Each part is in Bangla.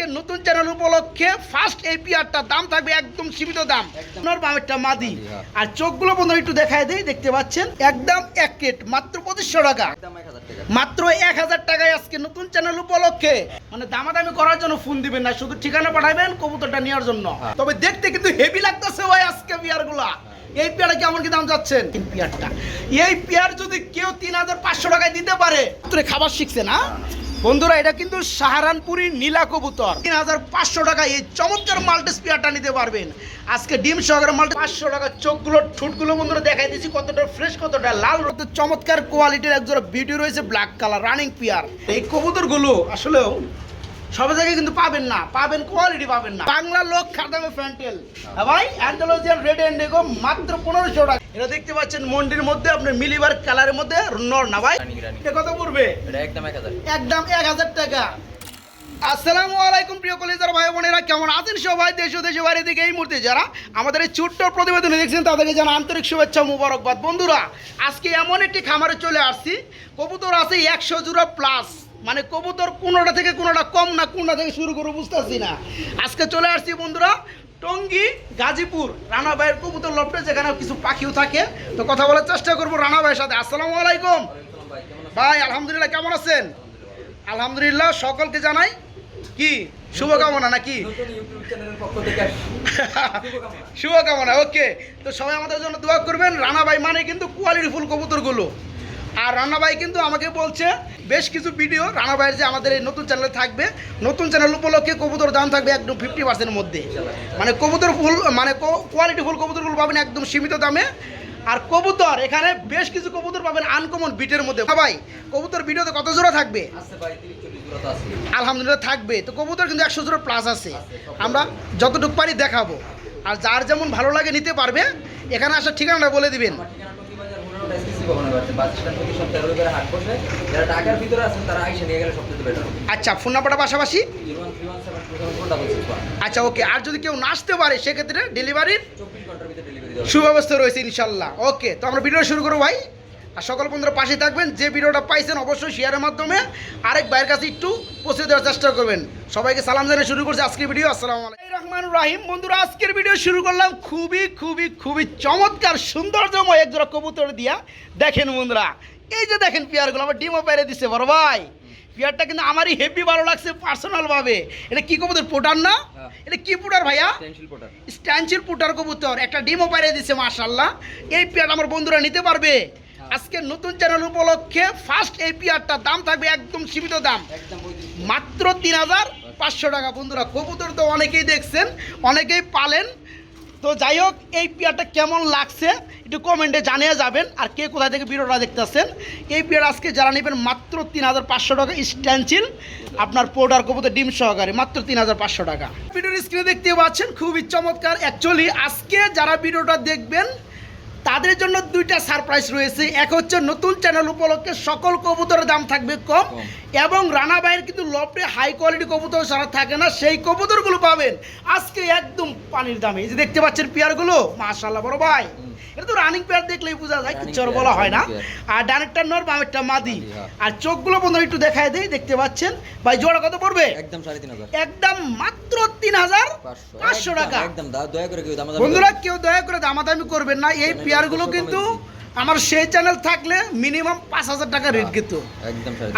আজকে নতুন চ্যানেল উপলক্ষে ফার্স্ট এই পেয়ারটার দাম থাকবে একদম সীমিত দাম। বামেরটা মাদি আর চোখগুলো বন্ধু একটু দেখায় দেই, দেখতে পাচ্ছেন একদম এক কেট মাত্র 2500 টাকা, মাত্র 1000 টাকায় আজকে নতুন চ্যানেল উপলক্ষে। মানে দামাদামি করার জন্য ফোন দিবেন না, শুধু ঠিকানা পাঠাবেন কবুতরটা নেওয়ার জন্য। তবে দেখতে কিন্তু হেভি লাগতেছে ভাই আজকে পেয়ারগুলা। এই পেয়ারটা কেমন কি দাম যাচ্ছেন? এই পেয়ার যদি কেউ 3500 টাকায় দিতে পারে, তুই খাবার শিখছে না বন্ধুরা, এটা কিন্তু সাহারানপুরি নীলা কবুতর। 3500 টাকা এই চমৎকার মাল্টি স্পিয়ারটা নিতে পারবেন আজকে ডিম সহকারে মাল্টি। 500 টাকা। চোখগুলো ঠোঁটগুলো বন্ধুরা দেখাই দিচ্ছি কতটা ফ্রেশ, কতটা লাল, চমৎকার কোয়ালিটির একজোড়া বিউটি রয়েছে ব্ল্যাক কালার রানিং পেয়ার। এই কবুতরগুলো আসলেও সব জায়গায় কিন্তু পাবেন না, পাবেন কোয়ালিটি পাবেন না। বাংলা লোক খাদামে ফ্যান্টেল ভাই, অ্যান্ডালুজিয়ান রেড এন্ডিগো মাত্র 1500 টাকা। এটা দেখতে পাচ্ছেন মন্ডির মধ্যে আপনার মিলিবার কালারের মধ্যে নর না ভাই, এটা কত পড়বে? এটা একদম 1000, একদম 1000 টাকা। আসসালামু আলাইকুম প্রিয় কলিজার ভাই বোনেরা, কেমন আছেন সবাই? দেশ ও দেশের বাইরে থেকে এই মুহূর্তে যারা আমাদের এই ছোট্ট প্রতিবেদনে দেখছেন তাদেরকে জানা আন্তরিক শুভেচ্ছা মুবারকবাদ। বন্ধুরা আজকে এমন একটি খামারে চলে আসছি, কবুতর আছে 100 জোড়া প্লাস। মানে কবুতর কোনোটা থেকে কোনোটা কম না, কোনটা থেকে শুরু করে বুঝতেছি না। আজকে চলে আসছি বন্ধুরা টঙ্গী গাজীপুর রানা ভাইয়ের কবুতর লফটে, যেখানে কিছু পাখিও থাকে। তো কথা বলার চেষ্টা করবো রানা ভাইয়ের সাথে। আসসালামু আলাইকুম ভাই, আলহামদুলিল্লাহ, কেমন আছেন? আলহামদুলিল্লাহ, সকলকে জানাই কি শুভকামনা নাকি শুভকামনা। ওকে, তো সবাই আমাদের জন্য দোয়া করবেন। রানা ভাই মানে কিন্তু কোয়ালিটিফুল কবুতরগুলো। আর রানা ভাই কিন্তু আমাকে বলছে বেশ কিছু ভিডিও রানা ভাইয়ের যে আমাদের এই নতুন চ্যানেলে থাকবে, নতুন চ্যানেল উপলক্ষে কবুতর দাম থাকবে একদম 50% মধ্যে। মানে কবুতর ফুল, মানে কোয়ালিটিফুল কবুতরগুলো পাবেন একদম সীমিত দামে। আর কবুতর এখানে বেশ কিছু কবুতর পাবেন আনকমন বিটের মধ্যে। ভাই কবুতর ভিডিওতে কত জোড়া থাকবে? আলহামদুলিল্লাহ থাকবে। তো কবুতর কিন্তু 100 জোড়া প্লাস আছে, আমরা যতটুকু পারি দেখাবো। আর যার যেমন ভালো লাগে নিতে পারবে। এখানে আসার ঠিকানাটা বলে দিবেন। আচ্ছা, ফোন নাম্বারটা পাশাপাশি। আচ্ছা ওকে, আর যদি কেউ না আসতে পারে সেক্ষেত্রে ডেলিভারির সুব্যবস্থা রয়েছে ইনশাল্লাহ। ওকে, তো আমরা ভিডিও শুরু করবো ভাই। আর সকল বন্ধুরা পাশে থাকবেন, যে ভিডিওটা পাইছেন অবশ্যই শেয়ারের মাধ্যমে আরেক ভাইয়ের কাছে একটু পৌঁছে দেওয়ার চেষ্টা করবেন। সবাইকে সালাম জানিয়ে শুরু করছি আজকের ভিডিও। আসসালামু আলাইকুম রহমানুর রাহিম। বন্ধুরা আজকের ভিডিও শুরু করলাম খুবই খুবই খুবই চমৎকার সৌন্দর্যময় একজোড়া কবুতর দিয়া। দেখেন বন্ধুরা, এই যে দেখেন পেয়ারগুলো আমার ডিমও পেরে দিচ্ছে বড় ভাই। পেয়ারটা কিন্তু আমারই হেভি ভালো লাগছে পার্সোনাল ভাবে। এটা কি কবুতর? পোটার না? এটা কি পুটার ভাইয়া? স্ট্যানচিল পুটার কবুতর। একটা ডিমও পেরে দিচ্ছে মাশাআল্লাহ। এই পেয়ারটা আমার বন্ধুরা নিতে পারবে আজকে নতুন চ্যানেল উপলক্ষে। ফার্স্ট এই পেয়ারটার দাম থাকবে একদম সীমিত দাম, মাত্র 3500 টাকা। বন্ধুরা কবুতর তো অনেকেই দেখছেন, অনেকেই পালেন। তো যাই হোক, এই পেয়ারটা কেমন লাগছে একটু কমেন্টে জানিয়ে যাবেন। আর কে কোথায় থেকে ভিডিওটা দেখতেছেন। এই পেয়ার আজকে যারা নেবেন মাত্র 3500 টাকা স্ট্যানচিল আপনার পোডার কবুতর ডিম সহকারে, মাত্র 3500 টাকা। ভিডিওর স্ক্রিনে দেখতে পাচ্ছেন খুবই চমৎকার। অ্যাকচুয়ালি আজকে যারা ভিডিওটা দেখবেন তাদের জন্য দুইটা সারপ্রাইজ রয়েছে। এক হচ্ছে নতুন চ্যানেল উপলক্ষে সকল কবুতরের দাম থাকবে কম, এবং রানা ভাইয়ের কিন্তু লফটে হাই কোয়ালিটি কবুতর সারা থাকে না, সেই কবুতরগুলো পাবেন আজকে একদম পানির দামে। এই যে দেখতে পাচ্ছেন পেয়ারগুলো মাশাআল্লাহ বড় ভাই, এটা তো রানিং পেয়ার দেখলেই বোঝা যায়, কিছু আর বলা হয় না। আর ডানেরটা নর বামেরটা মাদি। আর চোখগুলো বন্ধু একটু দেখায় দেই, দেখতে পাচ্ছেন ভাই। জোড়া কত পড়বে? একদম 3500, একদম মাত্র 3500 টাকা। বন্ধুরা কেউ দয়া করে দামাদামি করবেন না। এই পেয়ারগুলো কিন্তু আমার সেই চ্যানেল থাকলে মিনিমাম 5000 টাকা রেট কিন্তু।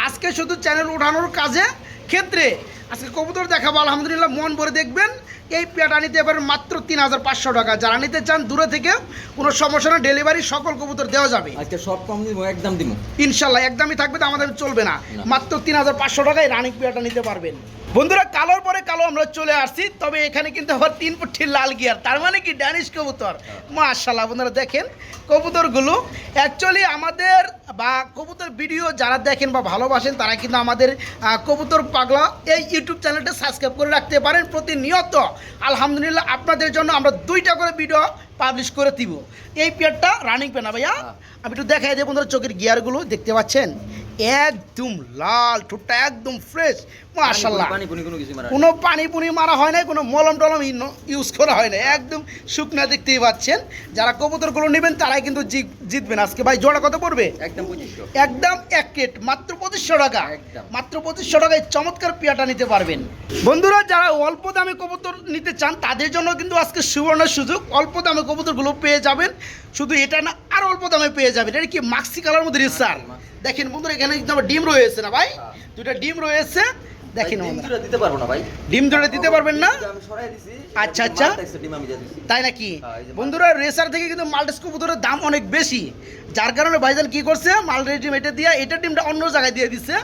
আজকে শুধু চ্যানেল উঠানোর কাজে ক্ষেত্রে আজকে কবুতর দেখাবো আলহামদুলিল্লাহ, মন ভরে দেখবেন। এই পেয়ারটা নিতে পারেন মাত্র 3500 টাকা। যারা নিতে চান দূরে থেকে কোনো সমস্যা না, ডেলিভারি সকল কবুতর দেওয়া যাবে। আজকে সব কম দিব, একদম দিব ইনশাল্লাহ, একদমই থাকবে, তো আমাদের চলবে না। মাত্র 3500 টাকায় রানিং পেয়ারটা নিতে পারবেন। বন্ধুরা কালোর পরে কালো আমরা চলে আসছি, তবে এখানে কিন্তু আবার 3 পুট্টির লাল গিয়ার, তার মানে কি ড্যানিশ কবুতর। মাশাআল্লাহ বন্ধুরা দেখেন কবুতরগুলো। অ্যাকচুয়ালি আমাদের বা কবুতর ভিডিও যারা দেখেন বা ভালোবাসেন তারা কিন্তু আমাদের কবুতর পাগলা এই ইউটিউব চ্যানেলটা সাবস্ক্রাইব করে রাখতে পারেন প্রতিনিয়ত। আলহামদুলিল্লাহ আপনাদের জন্য আমরা 2টা করে ভিডিও পাবলিশ করে দিব। এই পেয়ারটা রানিং পেনা ভাইয়া, আমি একটু দেখাই দেবো বন্ধুরা, চোখের গিয়ারগুলো দেখতে পাচ্ছেন একদম লাল, ঠোঁটটা একদম ফ্রেশ মাশাআল্লাহ। পানি পুনি কোনো কিছু মারা কোনো পানি পুনি মারা হয় না, কোনো মলম টলম ইউজ করা হয় না, একদম শুকনা দেখতেই পাচ্ছেন। যারা কবুতরগুলো নেবেন তারাই কিন্তু জিতবেন আজকে। ভাই জোড়া কত পড়বে? একদম 2500, একদম এক কেট মাত্র 2500 টাকা, একদম। মাত্র 2500 টাকায় চমৎকার পেয়ারটা নিতে পারবেন। বন্ধুরা যারা অল্প দামে কবুতর নিতে চান তাদের জন্য কিন্তু আজকে সুবর্ণ সুযোগ, অল্প দামে কবুতরগুলো পেয়ে যাবেন। শুধু এটা না, আর অল্প দামে পেয়ে যাবেন। এটা কি মাক্সি কালার মধ্যে রিসার, দেখেন বন্ধুরা এখানে কিন্তু আমার ডিম রয়েছে না ভাই, দুইটা ডিম রয়েছে দেখেন। ডিম দুটো দিতে পারবো না ভাই, ডিম ধরে দিতে পারবেন না? আমি সরাই দিছি। আচ্ছা, আচ্ছা। ডিম আমি দিয়ে দিছি। তাই নাকি? হ্যাঁ, এই যে বন্ধুরা রেসার থেকে কিন্তু মাল্টিস কবুতরের দাম অনেক বেশি, যার কারণে ভাইজান কি করছে, মাল্টি ডিম এটা দিয়ে এটা ডিমটা অন্য জায়গায় দিয়ে দিচ্ছে।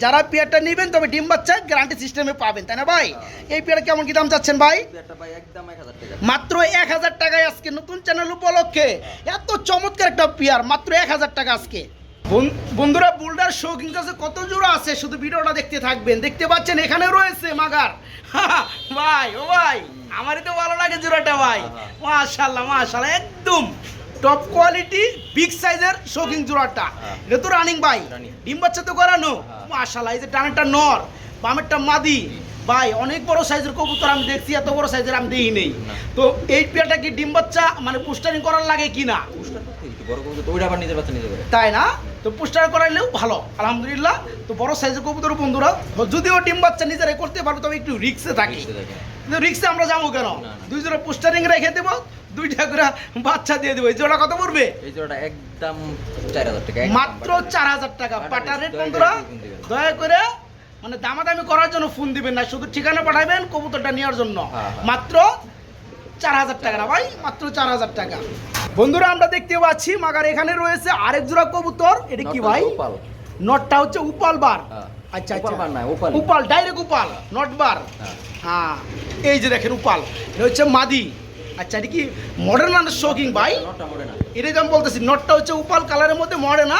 যারা পেয়ারটা নেবেন তবে ডিম বাচ্চা গ্যারান্টি সিস্টেমে পাবেন, তাই না ভাই? এই পেয়ার কেমন কি দাম চাচ্ছেন ভাই? পেয়ারটা ভাই একদম 1000 টাকা, মাত্র 1000 টাকায় আজকে নতুন চ্যানেল উপলক্ষে এত চমৎকার একটা পেয়ার, মাত্র 1000 টাকা আজকে। বন্ধুরা বুলডার শৌখিন কাছে কত জোড়া আছে, শুধু ভিডিওটা দেখতে থাকবেন। দেখতে পাচ্ছেন এখানে রয়েছে মাগার ভাই, ও ভাই আমারই তো ভালো লাগে জোড়াটা ভাই, মাশাআল্লাহ মাশাআল্লাহ, একদম টপ কোয়ালিটি বিগ সাইজের শৌখিন জোড়াটা। এটা তো রানিং ভাই, ডিম বাচ্চা তো করানো মাশাআল্লাহ। এই যে ডানেরটা নর, বামেরটা মাদি ভাই, অনেক বড় সাইজের কবুতর আমি দেখছি, এত বড় সাইজের আমি দেখি নেই। তো এই পেয়ারটা কি ডিম বাচ্চা মানে পুস্টারিং করার লাগে কি না? পুষ্টার তো একটু বড় কবুতর তো ওইটা আবার নিজের বাচ্চা নিতে পারে, তাই না? তো পুস্টার করাইলেও ভালো আলহামদুলিল্লাহ। তো বড় সাইজের কবুতর বন্ধুরা যদিও ডিম বাচ্চা নিজেরাই করতে পারবে, তবে একটু রিক্সে থাকি। কিন্তু রিক্সে আমরা যাবো কেন? দুই জোড়া পুস্টারিং রেখে দেবো, দুইটা করে বাচ্চা দিয়ে দেবো। এই জোড়া কত পড়বে? এই জোড়াটা একদম 4000 টাকা, মাত্র 4000 টাকা পাটা রেট। বন্ধুরা দয়া করে মানে দামাদামি করার জন্য ফোন দিবেন না, শুধু ঠিকানা পাঠাবেন কবুতরটা নেওয়ার জন্য। মাত্র 4000 টাকা না ভাই, মাত্র 4000 টাকা। বন্ধুরা আমরা দেখতে পাচ্ছি মাগার এখানে রয়েছে আরেক জোড়া কবুতর। এটা কি ভাই? নটটা হচ্ছে উপাল বার। আচ্ছা আচ্ছা, উপাল ডাইরেক্ট উপাল, নট বার। হ্যাঁ এই যে দেখেন উপাল, এটা হচ্ছে মাদি। আচ্ছা এটা কি মডার্ন না শৌকিং ভাই? এটাই তো আমি বলতেছি, নটটা হচ্ছে উপাল কালারের মধ্যে মডার্না,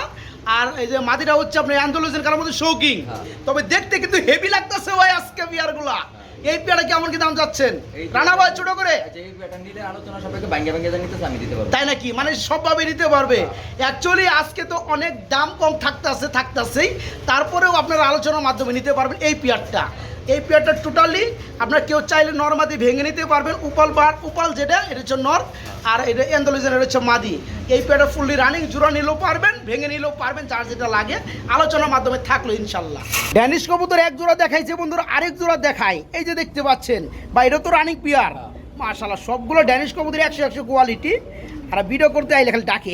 আর এই যে মাদিটা হচ্ছে আপনার অ্যান্ডালুসিয়ান কালারের মধ্যে শৌকিং। তবে দেখতে কিন্তু হেভি লাগতেছে ভাই আজকে বিয়ারগুলা। এই পেয়ারটা কেমন কি দাম যাচ্ছেন রানা ভাই ছোট করে? এই পেয়ারটা নিলে আলোচনা সাপেক্ষে ভাঙ্গে ভাঙ্গে নিতেছে আমি দিতে পারবো, তাই নাকি? মানে সবভাবে নিতে পারবে। অ্যাকচুয়ালি আজকে তো অনেক দাম কম থাকতেছেই, তারপরেও আপনারা আলোচনার মাধ্যমে নিতে পারবেন এই পেয়ারটা। এই পেয়ারটা টোটালি আপনার কেউ চাইলে নরমাদি ভেঙে নিতে পারবেন। উপাল বার, উপাল যেটা এটা হচ্ছে নর, আর এটা অ্যান্ডালুসিয়ান এটা হচ্ছে মাদি। এই পেয়ারটা ফুললি রানিং, জোড়া নিলেও পারবেন, ভেঙে নিলেও পারবেন, যার যেটা লাগে আলোচনার মাধ্যমে থাকলো ইনশাল্লাহ। ড্যানিশ কবুতর এক জোড়া দেখাইছে বন্ধুরা, আরেক জোড়া দেখায়। এই যে দেখতে পাচ্ছেন বা এটা তো রানিং পেয়ার মাশাআল্লাহ, সবগুলো ড্যানিশ কবুতর 100 কোয়ালিটি। আর ভিডিও করতে আইলে খালি ডাকে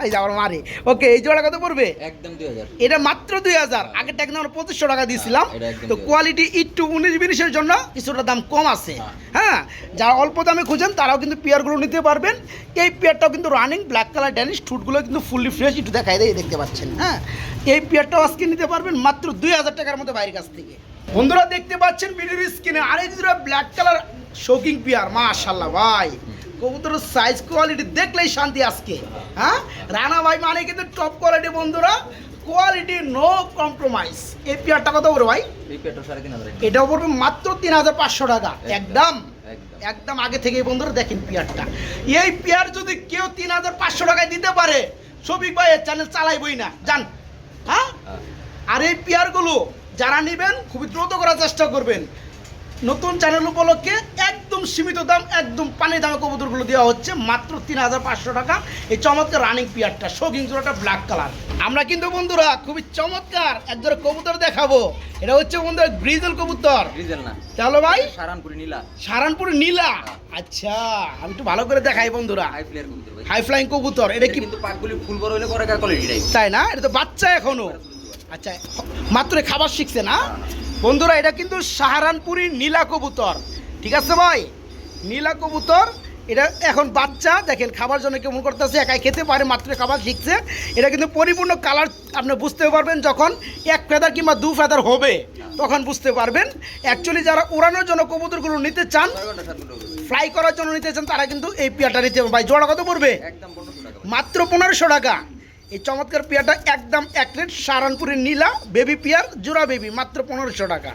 এই যে আমার মারে। ওকে এই জোড়া কত পড়বে? একদম 2000, এটা মাত্র 2000। আগের টাকা আমরা 2500 টাকা দিয়েছিলাম। তো কোয়ালিটি একটু 19-20-এর জন্য কিছুটা দাম কম আছে। হ্যাঁ যারা অল্প দামে খুঁজেন তারাও কিন্তু পেয়ারগুলো নিতে পারবেন। এই পেয়ারটাও কিন্তু রানিং ব্ল্যাক কালার ড্যানিশ, ঠুটগুলো কিন্তু ফুললি ফ্রেশ, একটু দেখাই দেয় দেখতে পাচ্ছেন। হ্যাঁ এই পেয়ারটাও আজকে নিতে পারবেন মাত্র 2000 টাকার মতো বাইরের কাছ থেকে। বন্ধুরা দেখতে পাচ্ছেন ভিডিওর স্ক্রিনে আরেক জোড়া ব্ল্যাক কালার শৌকিং পেয়ার মাশাআল্লাহ ভাই, কবুতরের সাইজ কোয়ালিটি দেখলেই শান্তি আজকে। হ্যাঁ রানা ভাই মানে কিন্তু টপ কোয়ালিটি বন্ধুরা, কোয়ালিটি নো কম্প্রোমাইজ। এই পেয়ারটা কত পড়বে ভাই? এই পেয়ারটা 3500, এটাও পড়বে মাত্র 3500 টাকা একদম একদম। আগে থেকে বন্ধুরা দেখেন পেয়ারটা, এই পেয়ার যদি কেউ 3500 টাকায় দিতে পারে শফিক ভাই এর চ্যানেল চালাইবই না জান। হ্যাঁ আর এই পেয়ারগুলো যারা নেবেন খুবই দ্রুত করার চেষ্টা করবেন। নতুন চ্যানেল উপলক্ষে একদম সীমিত দাম, একদম পানি দামে কবুতরগুলো দেওয়া হচ্ছে মাত্র 3500 টাকা। এই চমৎকার রানিং পেয়ারটা শৌকিং জোড়াটা ব্ল্যাক কালার। আমরা কিন্তু বন্ধুরা খুবই চমৎকার একজোড়া কবুতর দেখাবো। এটা হচ্ছে বন্ধুরা গ্রিজেল কবুতর। গ্রিজেল না চলো ভাই, সারানপুরি নীলা। সারানপুরি নীলা। আচ্ছা আমি একটু ভালো করে দেখাই বন্ধুরা, হাই ফ্লায়ার কবুতর ভাই, হাই ফ্লাইং কবুতর। এটা কিন্তু পাকগুলি ফুল বড় হলে করে কোয়ালিটি টাইপ, তাই না? এটা তো বাচ্চা এখনো। আচ্ছা মাত্র খাবার শিখছে না বন্ধুরা। এটা কিন্তু সাহারানপুরি নীলা কবুতর, ঠিক আছে ভাই? নীলা কবুতর, এটা এখন বাচ্চা। দেখেন খাবার জন্য কেমন করতেছে, একাই খেতে পারে, মাত্র খাবার শিখছে। এটা কিন্তু পরিপূর্ণ কালার আপনি বুঝতে পারবেন যখন 1 ফেদার কিংবা 2 ফেদার হবে, তখন বুঝতে পারবেন। অ্যাকচুয়ালি যারা উড়ানোর জন্য কবুতরগুলো নিতে চান, ফ্লাই করার জন্য নিতে চান, তারা কিন্তু এই পেয়ারটা নিতে পারবে। ভাই জোড়া কত পড়বে? একদম 1500 টাকা, মাত্র 1500 টাকা। এই চমৎকার পেয়ারটা একদম এক রেট, সাহারানপুরের নীলা বেবি পেয়ার, জোড়া বেবি, মাত্র 1500 টাকা।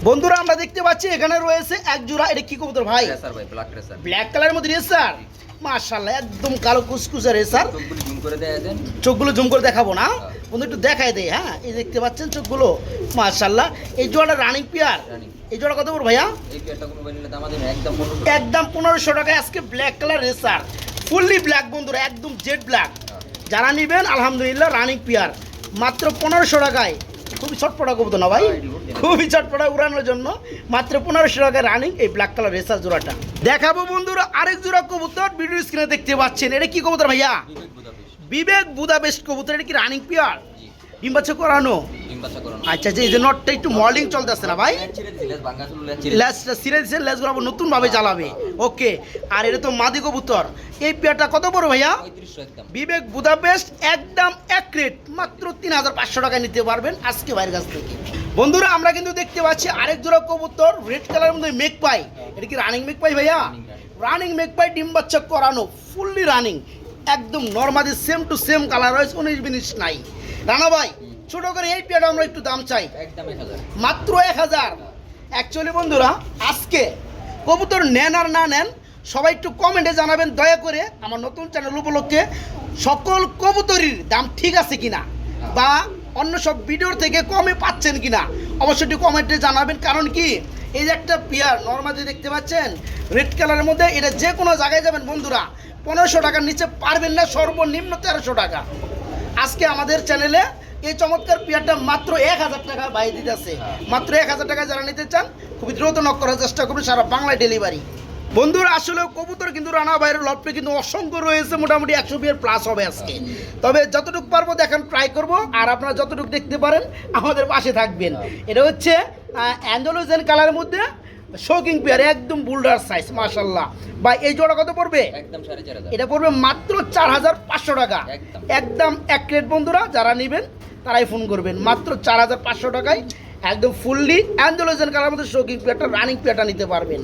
বন্ধুরা আমরা দেখতে পাচ্ছি এখানে রয়েছে এক জোড়া। এটা কি কবুতর ভাই? রেসার ভাই, ব্ল্যাক রেসার, ব্ল্যাক কালারের মধ্যে রেসার। মাশাআল্লাহ একদম কালো কুচকুচে রেসার। চোখগুলি জুম করে দেয়া দেন। চোখগুলো জুম করে দেখাবো না, বন্ধু একটু দেখায় দেয়। হ্যাঁ এই দেখতে পাচ্ছেন চোখগুলো, মাশাআল্লাহ। এই জোড়াটা রানিং পেয়ার, রানিং। এই জোড়া কত পড়বে ভাইয়া? এই পেয়ারটা কোনো ভাই নিলে দাম আছে একদম 1500 টাকা। একদম 1500 টাকায় আজকে black colour racer, fully black বন্ধুরা, একদম জেড ব্ল্যাক। যারা নেবেন আলহামদুলিল্লাহ রানিং পেয়ার মাত্র 1500 টাকায়। খুবই ছটপটা কবুতর না ভাই, খুবই ছটপটা উড়ানোর জন্য মাত্র 1500 টাকায় রানিং এই ব্ল্যাক কালার রেসার জোড়াটা দেখাবো বন্ধুরা। আরেক জোড়া কবুতর ভিডিও স্ক্রিনে দেখতে পাচ্ছেন, এটা কি কবুতর ভাইয়া? বিবেক বুদাপেস্ট। বিবেক বুদাপেস্ট কবুতর, এটা কি রানিং পেয়ার? জি। ডিম বাচ্চা করানো? ডিম বাচ্চা করানো। আচ্ছা, যে এই যে নটটা একটু মডেলিং চলতেছে না ভাই, লেজ ছিঁড়ে দিছি, লেজ ভাঙা ছিল, লেজ ছিঁড়ে লেজটা সিরে দিচ্ছে, লেজগুলো আবার নতুন ভাবে চালাবে। ওকে, আর এটা তো মাদি কবুতর। এই পেয়ারটা কত বড় ভাইয়া? 3500 একদম। বিবেক বুদাপেস্ট একদম এক রেট মাত্র 3500 টাকায় নিতে পারবেন আজকে ভাইয়ের কাছ থেকে। বন্ধুরা আমরা কিন্তু দেখতে পাচ্ছি আরেক জোড়া কবুতর রেড কালারের মধ্যে মেক পাই, এটা কি রানিং মেক পাই ভাইয়া? রানিং মেক পাই, ডিম বাচ্চা করানো, ফুললি রানিং, একদম normally same to same colour রয়েছে, 19 নাই। রানা ভাই ছোট করে এই পেয়ারটা আমরা একটু দাম চাই, একদম 1000। মাত্র 1000। অ্যাকচুয়ালি বন্ধুরা আজকে কবুতর নেন আর না নেন সবাই একটু কমেন্টে জানাবেন দয়া করে, আমার নতুন চ্যানেল উপলক্ষে সকল কবুতরির দাম ঠিক আছে কিনা বা অন্য সব ভিডিওর থেকে কমে পাচ্ছেন কিনা অবশ্যই একটু কমেন্টে জানাবেন। কারণ কি এই যে একটা পেয়ার নর্মালি দেখতে পাচ্ছেন রেড কালারের মধ্যে, এটা যে কোনো জায়গায় যাবেন বন্ধুরা 1500 টাকার নিচে পারবেন না, সর্বনিম্ন 1300 টাকা। আজকে আমাদের চ্যানেলে এই চমৎকার পেয়ারটা মাত্র 1000 টাকা ভাই দিতেছে, মাত্র 1000 টাকা। যারা নিতে চান খুবই দ্রুত নক করার চেষ্টা করুন, সারা বাংলায় ডেলিভারি। বন্ধুরা আসলে কবুতর কিন্তু রানা ভাইয়ের লটে কিন্তু অসংখ্য রয়েছে, মোটামুটি 100 বিয়ের প্লাস হবে আজকে। তবে যতটুকু পারবো দেখেন ট্রাই করব, আর আপনারা যতটুকু দেখতে পারেন আমাদের পাশে থাকবেন। এটা হচ্ছে অ্যান্ডালুজিয়ান কালারের মধ্যে শৌকিং পেয়ার, একদম বুলডার সাইজ মাশাআল্লাহ। ভাই এই জোড়া কত পড়বে? একদম 4500। এটা পড়বে মাত্র 4500 টাকা, একদম। একদম এক রেট বন্ধুরা। যারা নেবেন তারাই ফোন করবেন, মাত্র 4500 টাকায় একদম ফুললি অ্যান্ডালুজিয়ান কালারের মধ্যে শৌকিং পেয়ারটা, রানিং পেয়ারটা নিতে পারবেন।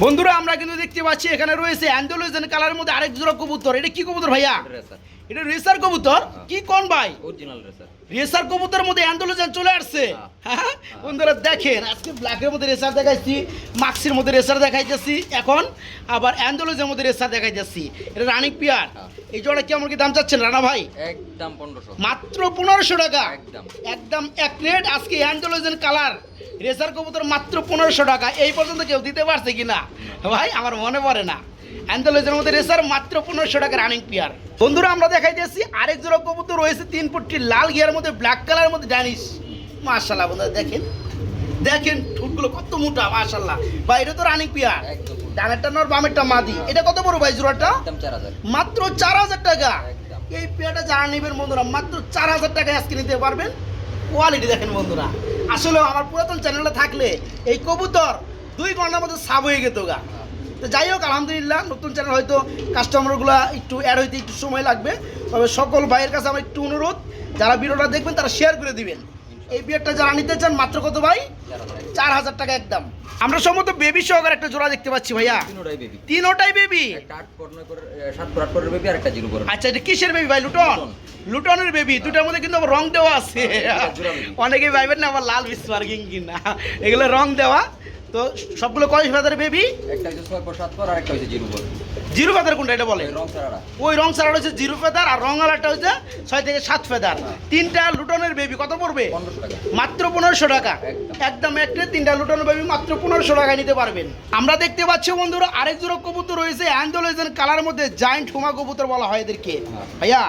বন্ধুরা আমরা কিন্তু দেখতে পাচ্ছি এখানে রয়েছে অ্যান্ডালুজিয়ান কালারের মধ্যে আরেক জোড়া কবুতর। এটা কি কবুতর ভাইয়া? রেসার। এটা রেসার কবুতর? কি কোন ভাই? Original racer. রেসার কবুতরের মধ্যে অ্যান্ডালুজিয়ান চলে আসছে। হ্যাঁ বন্ধুরা দেখেন আজকে ব্ল্যাকের মধ্যে রেসার দেখাইছি, মাক্সির মধ্যে রেসার দেখাইতেছি, এখন আবার অ্যান্ডালুজিয়ার মধ্যে রেসার দেখাইতেছি। এটা রানিং পেয়ার। এই জোড়া কেমন কি দাম চাচ্ছেন রানা ভাই? একদম 1500। মাত্র 1500 টাকা, একদম। একদম এক রেট। আজকে অ্যান্ডালুজিয়ান কালার রেসার কবুতর মাত্র 1500 টাকা। এই পর্যন্ত কেউ দিতে পারছে কিনা ভাই আমার মনে পড়ে না। অ্যান্ডালুজিয়ার মধ্যে রেসার মাত্র 1500 টাকা রানিং পেয়ার। বন্ধুরা আমরা দেখাইতেছি আরেক জোড়া কবুতর রয়েছে 3 ফুটটি লাল গিয়ার মধ্যে ব্ল্যাক কালারের মধ্যে ড্যানিশ। মাশাআল্লাহ বন্ধুরা দেখেন, দেখেন ঠোঁটগুলো কত মোটা মাশাআল্লাহ। ভাই এটা তো রানিং পেয়ার, একদম। ডানেরটা নর বামেরটা মাদি। এটা কত বড় ভাই জোড়াটা? একদম 4000। মাত্র 4000 টাকা। একদম। এই পেয়ারটা যারা নেবেন বন্ধুরা মাত্র 4000 টাকায় আজকে নিতে পারবেন। কোয়ালিটি দেখেন বন্ধুরা, আসলে আমার পুরাতন চ্যানেলে থাকলে এই কবুতর 2 ঘন্টার মধ্যে সাব হয়ে যেত গা। তো যাই হোক আলহামদুলিল্লাহ নতুন চ্যানেল হয়তো কাস্টমারগুলো একটু অ্যাড হইতে একটু সময় লাগবে, তবে সকল ভাইয়ের কাছে আমার একটু অনুরোধ, যারা ভিডিওটা দেখবেন তারা শেয়ার করে দিবেন। এই বিয়ারটা যারা নিতে চান মাত্র কত ভাই? 4000 টাকা একদম। আমরা সম্ভবত বেবি সহকারে একটা জোড়া দেখতে পাচ্ছি ভাইয়া, তিনটাই বেবি। তিনোটাই বেবি। একটা 8 পর 9 করে 7 পর 8 করে বেবি আর একটা 0 পর। আচ্ছা এটা কিসের বেবি ভাই? লুটন? লুটনের বেবি। দুটার মধ্যে কিন্তু আবার রং দেওয়া আছে, অনেকেই ভাইবেন না আবার লাল বিস্পার্কিং কিনা, এগুলো রং দেওয়া। তো সবগুলো কয় ফেদার বেবি? একটা হচ্ছে 6 পর 7 পর আর একটা হচ্ছে 0 পর। জিরো ফেদার কোনটা এটা বলে? রং ছাড়া। ওই রং ছাড়া হচ্ছে জিরো ফেদার, আর রং আলাটা হচ্ছে 6 থেকে 7 ফেদার। তিনটা লুটনের বেবি কত পড়বে? 1500 টাকা। মাত্র 1500 টাকা, একদম। একদম একটা তিনটা লুটনের বেবি মাত্র 1500 টাকায় নিতে পারবেন। আমরা দেখতে পাচ্ছি বন্ধুরা আরেক জোড়া কবুতর রয়েছে অ্যান্ডালুজিয়ান কালার মধ্যে, জায়ান্ট হুমা কবুতর বলা হয় এদেরকে। ভাইয়া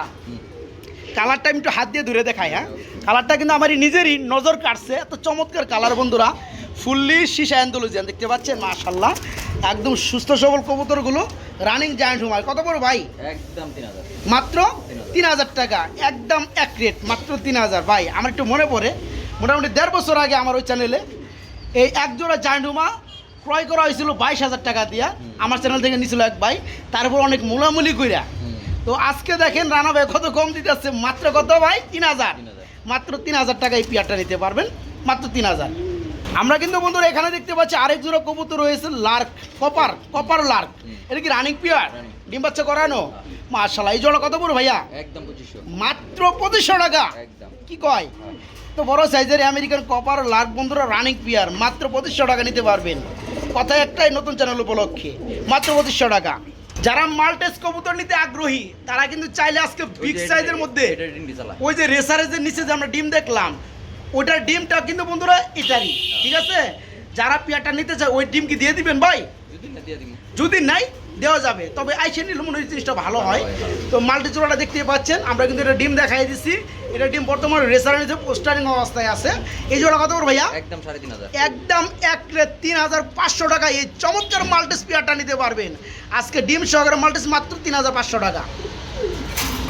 কালারটা আমি একটু হাত দিয়ে ধরে দেখাই। হ্যাঁ কালারটা কিন্তু আমার নিজেরই নজর কাটছে, এত চমৎকার কালার বন্ধুরা, ফুললি সীসা অ্যান্ডালুজিয়ান দেখতে পাচ্ছেন মাশাআল্লাহ, একদম সুস্থ সবল কবুতরগুলো রানিং জায়ান্ট হুমা। কত বড় ভাই? একদম 3000। মাত্র 3000 টাকা, একদম এক রেট মাত্র 3000। ভাই আমার একটু মনে পড়ে মোটামুটি 1.5 বছর আগে আমার ওই চ্যানেলে এই এক জোড়া জায়ান্ট হুমা ক্রয় করা হয়েছিল 22000 টাকা দিয়া, আমার চ্যানেল থেকে নিয়েছিল এক ভাই, তারপর অনেক মূলামূলি কইরা। তো আজকে দেখেন রানা ভাই কত কম দিতে আসছে, মাত্র কত ভাই? 3000। মাত্র 3000 টাকা এই পেয়ারটা নিতে পারবেন, মাত্র 3000। আমরা কিন্তু বন্ধুরা এখানে দেখতে পাচ্ছি আরেক জোড়া কবুতর রয়েছে লার্ক, কপার লার্ক। এটা কি রানিং পেয়ার? ডিম বাচ্চা করানো মাশাআল্লাহ। এই জোড়া কত বড় ভাইয়া? একদম 2500। মাত্র 2500 টাকা। একদম। কি কয়? তো বড় সাইজের আমেরিকান কপার লার্ক বন্ধুরা রানিং পেয়ার মাত্র 2500 টাকা নিতে পারবেন। কথা একটাই, নতুন চ্যানেল উপলক্ষে মাত্র 2500 টাকা। যারা মাল্টেস কবুতর নিতে আগ্রহী তারা কিন্তু চাইলে আজকে বিগ সাইজের মধ্যে এটা ডিম চালা ওই যে রেসারের নিচে যে আমরা ডিম দেখলাম ওইটার ডিমটা কিন্তু বন্ধুরা এটারই, ঠিক আছে? যারা পেয়ারটা নিতে চায় ওই ডিম কি দিয়ে দিবেন ভাই? যদি না দিয়ে দিমু যদি নাই দেওয়া যাবে, তবে আইসে নিলে মনে হয় জিনিসটা ভালো হয়। তো মাল্টি জোড়াটা দেখতে পাচ্ছেন, আমরা কিন্তু এটা ডিম দেখাই দিচ্ছি। এটা ডিম বর্তমানে রেসারের নিচে পোস্টারিং অবস্থায় আছে। এই জোড়া কত করে ভাইয়া? একদম 3500 একদম 3500 টাকা এই চমৎকার মাল্টিস পেয়ারটা নিতে পারবেন। আজকে ডিম সহকারে মাল্টিস মাত্র 3500 টাকা।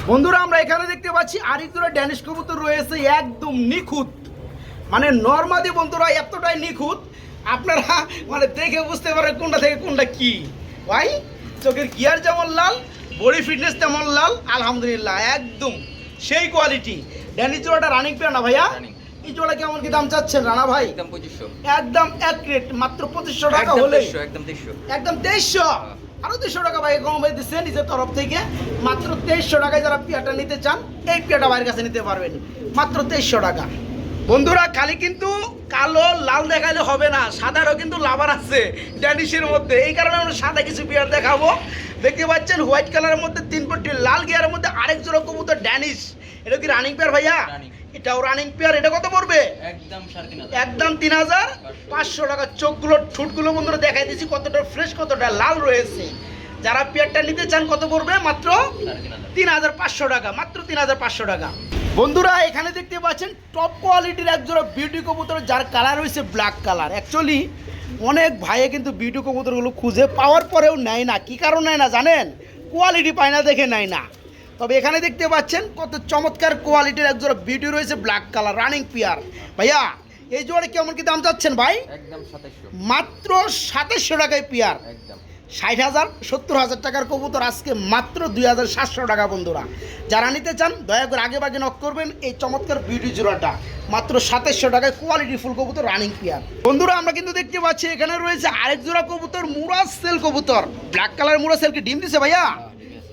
বন্ধুরা আমরা এখানে দেখতে পাচ্ছি আরেক জোড়া ড্যানিশ কবুতর রয়েছে, একদম নিখুঁত, মানে নরমাদি বন্ধুরা এতটাই নিখুঁত আপনারা মানে দেখে বুঝতে পারেন কোনটা থেকে কোনটা কি। ভাই চোখের গিয়ার যেমন লাল, বডি ফিটনেস তেমন লাল, আলহামদুলিল্লাহ একদম সেই কোয়ালিটি। ড্যানিশ জোড়াটা রানিং পেয়ার না ভাইয়া? রানিং। এই জোড়া কেমন কি দাম চাচ্ছেন রানা ভাই? একদম 2500 একদম এক রেট মাত্র 2500 টাকা একদম হলে 2300 একদম 2300 একদম 2300, আরো 200 টাকা ভাই কম ভাই দিচ্ছে নিজের তরফ থেকে। মাত্র 2300 টাকায় যারা পেয়ারটা নিতে চান এই পেয়ারটা ভাইয়ের কাছে নিতে পারবেন মাত্র 2300 টাকা। বন্ধুরা খালি কিন্তু কালো লাল দেখালে হবে না, সাদারও কিন্তু লাভার আছে ড্যানিশের মধ্যে। এই কারণে আমরা সাদা কিছু পেয়ার দেখাবো। দেখতে পাচ্ছেন হোয়াইট কালারের মধ্যে 3 পট্টি লাল গিয়ারের মধ্যে আরেক জোড়া কবুতর ড্যানিশ। এটা কি রানিং পেয়ার ভাইয়া? রানিং। এটাও রানিং পেয়ার। এটা কত পড়বে? একদম 3500 একদম 3500 টাকা। চোখগুলো ঠোঁটগুলো বন্ধুরা দেখাই দিচ্ছি কতটা ফ্রেশ, কতটা লাল রয়েছে। যারা পেয়ারটা নিতে চান কত পড়বে? মাত্র 3500 টাকা, মাত্র 3500 টাকা। বন্ধুরা এখানে দেখতে পাচ্ছেন টপ কোয়ালিটির একজোড়া বিউটি কবুতর, যার কালার হয়েছে ব্ল্যাক কালার। অ্যাকচুয়ালি অনেক ভাইয়ে কিন্তু বিউটি কবুতরগুলো খুঁজে পাওয়ার পরেও নেয় না। কী কারণ নেয় না জানেন? কোয়ালিটি পায় না দেখে নেয় না। তবে এখানে দেখতে পাচ্ছেন কত চমৎকার কোয়ালিটির একজোড়া বিউটি রয়েছে ব্ল্যাক কালার রানিং পেয়ার। ভাইয়া এই জোড়া কেমন কি দাম চাচ্ছেন ভাই? একদম 2700 মাত্র 2700 টাকায় পেয়ার। একদম 60,000 70,000 টাকার কবুতর আজকে মাত্র 2700 টাকা। বন্ধুরা যারা নিতে চান দয়া করে আগে বাগে নক করবেন এই চমৎকার বিউটি জোড়াটা মাত্র 2700 টাকায় কোয়ালিটি ফুল কবুতর রানিং পেয়ার। বন্ধুরা আমরা কিন্তু দেখতে পাচ্ছি এখানে রয়েছে আরেক জোড়া কবুতর মুরা সেল কবুতর, ব্ল্যাক কালার মুরা সেল। কি ডিম দিছে ভাইয়া?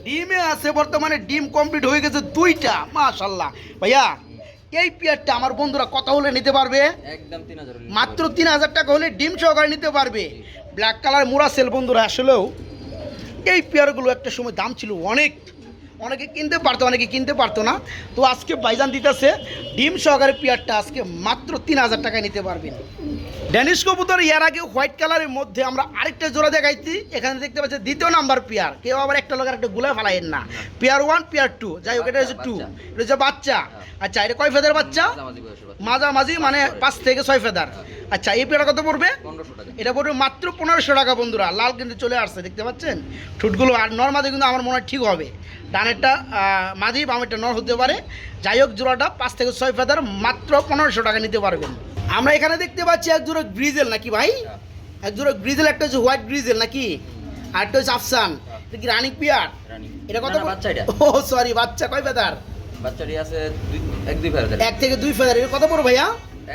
ডিমে আছে বর্তমানে, ডিম কমপ্লিট হয়ে গেছে 2টা, মাশাআল্লাহ। ভাইয়া এই পেয়ারটা আমার বন্ধুরা কত হলে নিতে পারবে? একদম 3000 মাত্র 3000 টাকা হলে ডিম সহকারে নিতে পারবে। ব্ল্যাক কালার মুরা সেল। বন্ধুরা আসলেও এই পেয়ারগুলো একটা সময় দাম ছিল অনেক, অনেকে কিনতে পারতো অনেকে কিনতে পারতো না। তো আজকে বাইজান দিতেছে ডিম সহকারে পেয়ারটা আজকে মাত্র 3000 টাকায় নিতে পারবেন। ড্যানিশ কবুতর এর আগে হোয়াইট কালারের মধ্যে আমরা আরেকটা জোড়া দেখাইছি। এখানে দেখতে পাচ্ছি 2য় নাম্বার পেয়ার। কেউ আবার একটা লোকের একটা গুলা ফেলাইন না। পেয়ার 1 পেয়ার 2 যাই হোক, এটা হচ্ছে 2, এটা হচ্ছে বাচ্চা। আচ্ছা এটা কয় ফেদার বাচ্চা? মাঝামাঝি মানে 5 থেকে 6 ফেদার। আচ্ছা এই পেয়ারটা কত পড়বে? 1500 টাকা। এটা পড়বে মাত্র 1500 টাকা। বন্ধুরা লাল কিন্তু চলে আসছে দেখতে পাচ্ছেন ঠোঁটগুলো। আর নর্মাদি কিন্তু আমার মনে হয় ঠিক হবে, ডানেরটা মাঝি বামেরটা নর হতে পারে। যাই হোক জোড়াটা 5 থেকে 6 ফেদার মাত্র 1500 টাকা নিতে পারবেন। আমরা এখানে দেখতে পাচ্ছি এক জোড়া গ্রিজেল নাকি ভাই? এক জোড়া গ্রিজেল, একটা হচ্ছে হোয়াইট গ্রিজেল নাকি, আর একটা হচ্ছে আফসান। এটা কি রানিং পেয়ার? রানিং। এটা কত? বাচ্চা এটা। ও সরি বাচ্চা। কয় ফেদার? বাচ্চাটি আছে 1-2 ফেদার। 1 থেকে 2 ফেদার। এটা কত পড়বে ভাইয়া?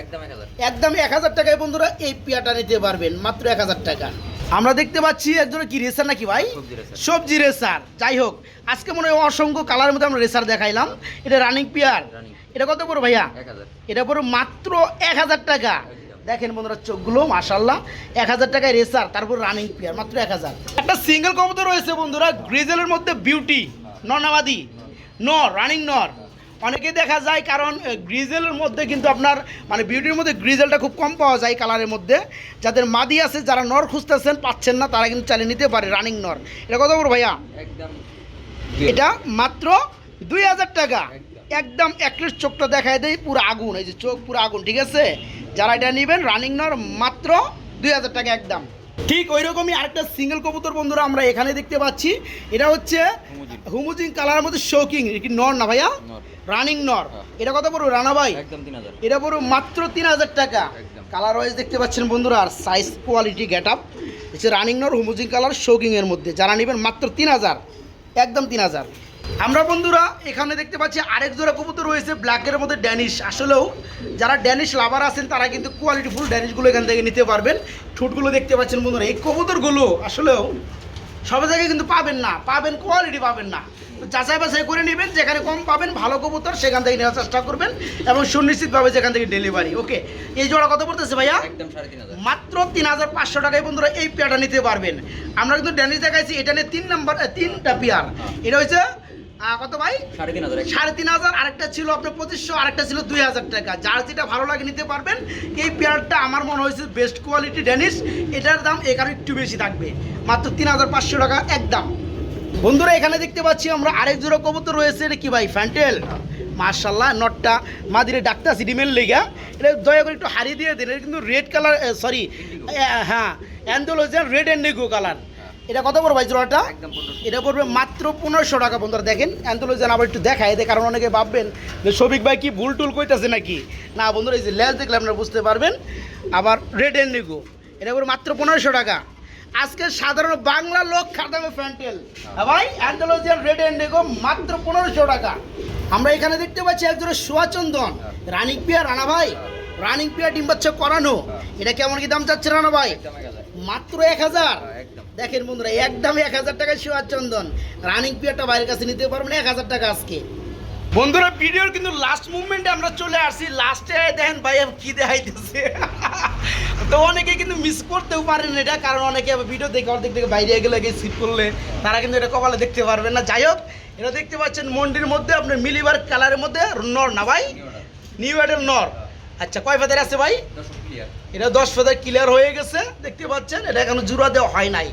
একদম 1000। একদম 1000 টাকায় বন্ধুরা এই পেয়ারটা নিতে পারবেন মাত্র 1000 টাকা। আমরা দেখতে পাচ্ছি একজন কি রেসার নাকি ভাই? সবজি রেসার। যাই হোক আজকে মনে হয় অসংখ্য কালারের মধ্যে আমরা রেসার দেখাইলাম। এটা রানিং পেয়ার। এটা কত পড়বে ভাইয়া? 1000। এটা পড়বে মাত্র 1000 টাকা। দেখেন বন্ধুরা চোখগুলো মাশাআল্লাহ, 1000 টাকায় রেসার, তারপর রানিং পেয়ার মাত্র 1000। একটা সিঙ্গেল কবুতর রয়েছে বন্ধুরা গ্রিজেলের মধ্যে বিউটি, নরনাবাদি, নর, রানিং নর। অনেকে দেখা যায় কারণ গ্রিজেলের মধ্যে কিন্তু আপনার মানে বিউটির মধ্যে গ্রিজেলটা খুব কম পাওয়া যায় কালারের মধ্যে। যাদের মাদি আছে, যারা নর খুঁজতেছেন পাচ্ছেন না, তারা কিন্তু চালিয়ে নিতে পারে রানিং নর। এটা কত বড় ভাইয়া? একদম এটা মাত্র 2000 টাকা। একদম একলির চোখটা দেখায় দেয় পুরো আগুন, এই যে চোখ পুরো আগুন, ঠিক আছে? যারা এটা নেবেন রানিং নর মাত্র 2000 টাকা একদম। ঠিক ওই রকমই আরেকটা সিঙ্গেল কবুতর বন্ধুরা আমরা এখানে দেখতে পাচ্ছি। এটা হচ্ছে হুমুজিং কালারের মধ্যে শৌকিং। কি নর না ভাইয়া? রানিং নর। এটা কত পড়বে রানা ভাই? একদম 3000। এটা পড়বে মাত্র 3000 টাকা। কালার ওয়াইজ দেখতে পাচ্ছেন বন্ধুরা, আর সাইজ কোয়ালিটি গেট আপ হচ্ছে রানিং নর হুমুজিং কালার শৌকিং এর মধ্যে। যারা নেবেন মাত্র 3000, একদম 3000। আমরা বন্ধুরা এখানে দেখতে পাচ্ছি আরেক জোড়া কবুতর রয়েছে ব্ল্যাকের মধ্যে ড্যানিশ। আসলেও যারা ড্যানিশ লাভার আছেন তারা কিন্তু কোয়ালিটিফুল ড্যানিশগুলো এখান থেকে নিতে পারবেন। ঠোঁটগুলো দেখতে পাচ্ছেন বন্ধুরা, এই কবুতরগুলো আসলেও সব জায়গায় কিন্তু পাবেন না, পাবেন কোয়ালিটি পাবেন না। তো যাচাই বাছাই করে নেবেন, যেখানে কম পাবেন ভালো কবুতর সেখান থেকে নেওয়ার চেষ্টা করবেন এবং সুনিশ্চিতভাবে যেখান থেকে ডেলিভারি। ওকে, এই জোড়া কত পড়তেছে ভাইয়া? একদম 3,500 মাত্র 3,500 টাকায় বন্ধুরা এই পেয়ারটা নিতে পারবেন। আমরা কিন্তু ড্যানিশ দেখাইছি, এটা নিয়ে 3টা পেয়ার। এটা হচ্ছে কত ভাই? 3,500 3,500। আরেকটা ছিল আপনার 2500, আরেকটা ছিল 2,000 টাকা। যার যেটা ভালো লাগে নিতে পারবেন। এই পেয়ারটা আমার মনে হয়েছে বেস্ট কোয়ালিটি ড্যানিশ, এটার দাম এখানে একটু বেশি থাকবে, মাত্র 3,500 টাকা একদম। বন্ধুরা এখানে দেখতে পাচ্ছি আমরা আরেক জোড়া কবুতর রয়েছে। এটা কি ভাই? ফ্যান্টেল। মাশাল্লাহ, নটটা মাদিরে ডাক্তার ডিমের লেগা। এটা দয়া করে একটু হারিয়ে দিয়ে দিন। এটা কিন্তু রেড কালার, সরি হ্যাঁ অ্যান্ডোলজিয়ান রেড অ্যান্ড নেগো কালার। এটা কত পড়বে ভাই জোড়াটা? একদম 1500। এটা পড়বে মাত্র 1500 টাকা। বন্ধুরা দেখেন অ্যান্থোলজিয়ান আবার একটু দেখায় এতে, কারণ অনেকে ভাববেন যে শফিক ভাই কি ভুল টুল কইতাছে নাকি। না বন্ধুরা, এই যে লেজ দেখলে আপনারা বুঝতে পারবেন। আবার রেড এন্ড নিগো, এটা পড়বে মাত্র 1500 টাকা। আজকে সাধারণ বাংলা লোক খাদামে ফ্যান্টেল ভাই, অ্যান্থোলজিয়ান রেড এন্ড নিগো মাত্র 1500 টাকা। আমরা এখানে দেখতে পাচ্ছি একজনের সোয়াচন্দন রানিং পিয়া। রানা ভাই রানিং পিয়া ডিম বাচ্চা করানো, এটা কেমন কি দাম চাচ্ছে রানা ভাই? একদম 1000। মাত্র 1000। একদম। দেখেন বন্ধুরা একদম 1000 টাকায় শিওর চন্দন রানিং পিয়ারটা বাইরের কাছে নিতে পারবেন 1000 টাকা আজকে। বন্ধুরা ভিডিওর কিন্তু লাস্ট মুভমেন্টে আমরা চলে আসছি। লাস্টে দেখেন ভাই কি দেখাইতেছে তো অনেকে কিন্তু মিস করতেও পারেন এটা, কারণ অনেকে ভিডিও দেখে অর্ধেক থেকে বাইরে গেলে স্কিপ করলে তারা কিন্তু এটা কপালে দেখতে পারবেন না। যাই হোক, এটা দেখতে পাচ্ছেন মন্ডির মধ্যে আপনার মিলিবার কালারের মধ্যে নর না ভাই? নিউ অ্যাডেল নর। আচ্ছা, কয় ফেদার আছে ভাই? 10 ক্লিয়ার। এটা 10 ফেদার ক্লিয়ার হয়ে গেছে দেখতে পাচ্ছেন। এটা এখনো জোড়া দেওয়া হয় নাই,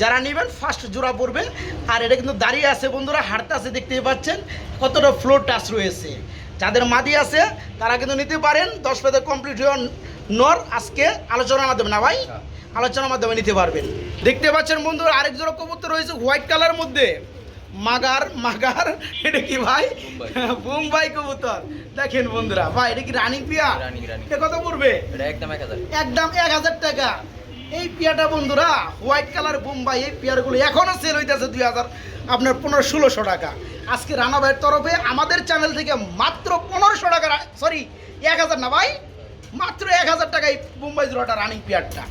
যারা নেবেন ফার্স্ট জোড়া পড়বে। আর এটা কিন্তু দাঁড়িয়ে আছে বন্ধুরা, হাঁটতে আছে দেখতেই পাচ্ছেন কতটা ফ্লোর টাচ রয়েছে। যাদের মাদি আছে তারা কিন্তু নিতে পারেন। 10 ফেদার কমপ্লিট হয়ে নর আজকে আলোচনার মাধ্যমে না ভাই, আলোচনার মাধ্যমে নিতে পারবেন। দেখতে পাচ্ছেন বন্ধুরা আরেক জোড়া কবুতর রয়েছে হোয়াইট কালার মধ্যে, মাগার মাগার। এটা কি ভাই? বোম্বাই কবুতর। দেখেন বন্ধুরা ভাই, এটা কি রানিং পিয়া? রানিং। এটা কত পড়বে? এটা একদম 1000। একদম 1000 টাকা। এই পিয়াটা বন্ধুরা হোয়াইট কালার বোম্বাই, এই পিয়ারগুলো এখনো সেল হইতেছে 2000 আপনার 1500-1600 টাকা। আজকে রানা ভাইয়ের তরফে আমাদের চ্যানেল থেকে মাত্র 1500 টাকা, সরি 1000 না ভাই, মাত্র 1000 টাকায় বোম্বাই জোড়াটা রানিং পিয়ারটা।